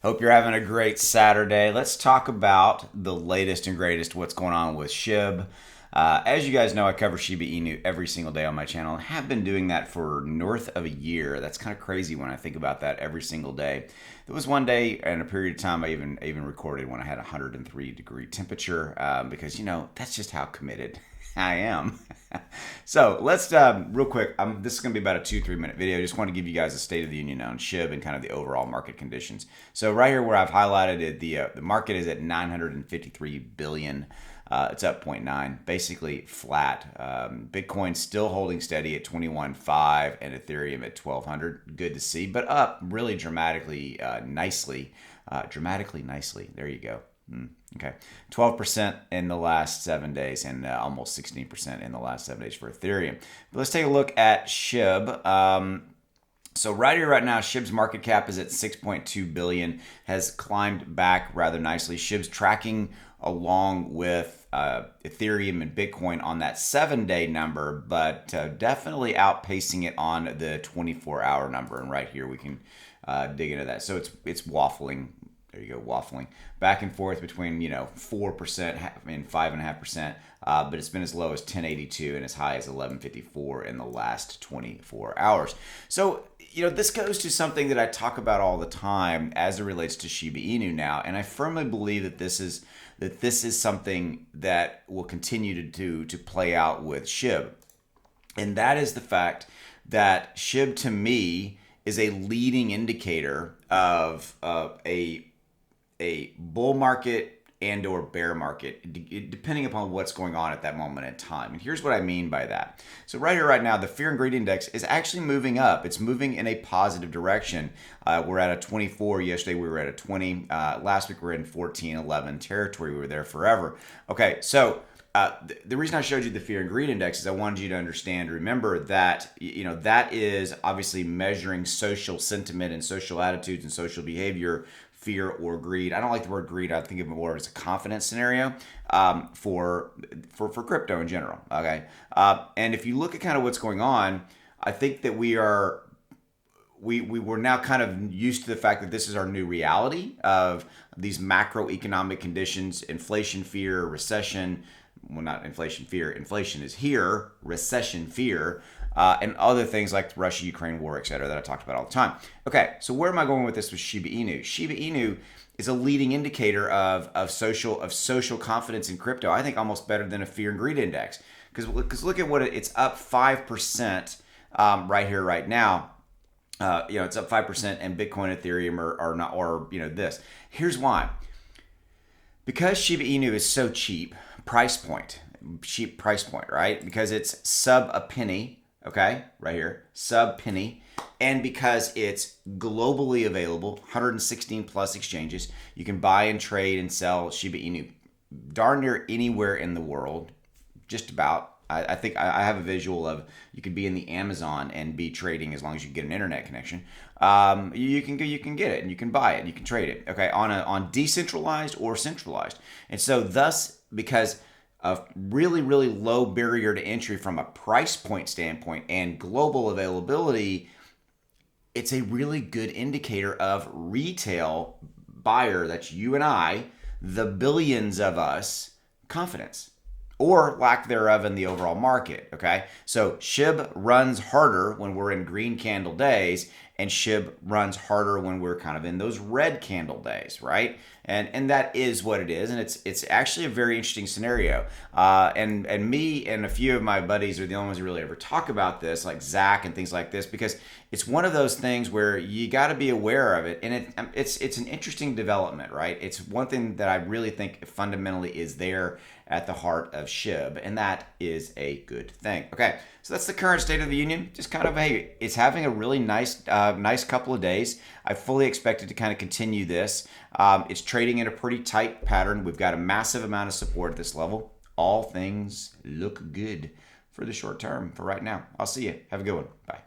Hope you're having a great Saturday. Let's talk about the latest and greatest what's going on with SHIB. As you guys know, I cover Shiba Inu every single day on my channel and have been doing that for north of a year. That's kind of crazy when I think about that every single day. There was one day and a period of time I even recorded when I had a 103-degree temperature because, that's just how committed I am. So let's real quick. This is going to be about a 2-3 minute video. I just want to give you guys a state of the union on SHIB and kind of the overall market conditions. So right here where I've highlighted it, the market is at 953 billion. It's up 0.9, basically flat. Bitcoin still holding steady at 21.5 and Ethereum at 1200. Good to see, but up really dramatically nicely. Dramatically nicely. There you go. Okay, 12% in the last 7 days and almost 16% in the last 7 days for Ethereum. But let's take a look at SHIB. So right here, right now, SHIB's market cap is at 6.2 billion, has climbed back rather nicely. SHIB's tracking along with Ethereum and Bitcoin on that 7-day number, but definitely outpacing it on the 24-hour number. And right here, we can dig into that. So it's waffling. There you go, waffling back and forth between 4% and 5.5%, but it's been as low as 1082 and as high as 1154 in the last 24 hours. So this goes to something that I talk about all the time as it relates to Shiba Inu now, and I firmly believe that this is something that will continue to play out with SHIB, and that is the fact that SHIB to me is a leading indicator of a bull market and or bear market, depending upon what's going on at that moment in time. And here's what I mean by that. So right here, right now, the fear and greed index is actually moving up. It's moving in a positive direction. We're at a 24. Yesterday, we were at a 20. Last week, we were in 14, 11 territory. We were there forever. Okay, so the reason I showed you the fear and greed index is I wanted you to understand, remember that, that is obviously measuring social sentiment and social attitudes and social behavior, fear or greed. I don't like the word greed. I think of it more as a confidence scenario for crypto in general. Okay, and if you look at kind of what's going on, I think that we're now kind of used to the fact that this is our new reality of these macroeconomic conditions, inflation fear, recession. Well, not inflation fear. Inflation is here. Recession fear. And other things like the Russia-Ukraine war, et cetera, that I talked about all the time. Okay, so where am I going with this with Shiba Inu? Shiba Inu is a leading indicator of social confidence in crypto. I think almost better than a fear and greed index. Because look at what it's up 5% right here, right now. It's up 5%, and Bitcoin, Ethereum are not, or this. Here's why. Because Shiba Inu is so cheap price point, right? Because it's sub a penny. Okay, right here, sub penny, and because it's globally available, 116 plus exchanges, you can buy and trade and sell Shiba Inu darn near anywhere in the world, just about. I think I have a visual of you could be in the Amazon and be trading as long as you get an internet connection. You can get it and you can buy it and you can trade it. Okay, on decentralized or centralized, and so thus because a really, really low barrier to entry from a price point standpoint and global availability, it's a really good indicator of retail buyer, that's you and I, the billions of us, confidence or lack thereof in the overall market. Okay, so SHIB runs harder when we're in green candle days, and SHIB runs harder when we're kind of in those red candle days, right? And that is what it is, and it's actually a very interesting scenario. And me and a few of my buddies are the only ones who really ever talk about this, like Zach and things like this, because it's one of those things where you got to be aware of it, and it's an interesting development, right? It's one thing that I really think fundamentally is there at the heart of SHIB, and that is a good thing. Okay, so that's the current state of the union. Just kind of, hey, it's having a really nice couple of days. I fully expect it to kind of continue this. It's trading in a pretty tight pattern. We've got a massive amount of support at this level. All things look good for the short term for right now. I'll see you. Have a good one. Bye.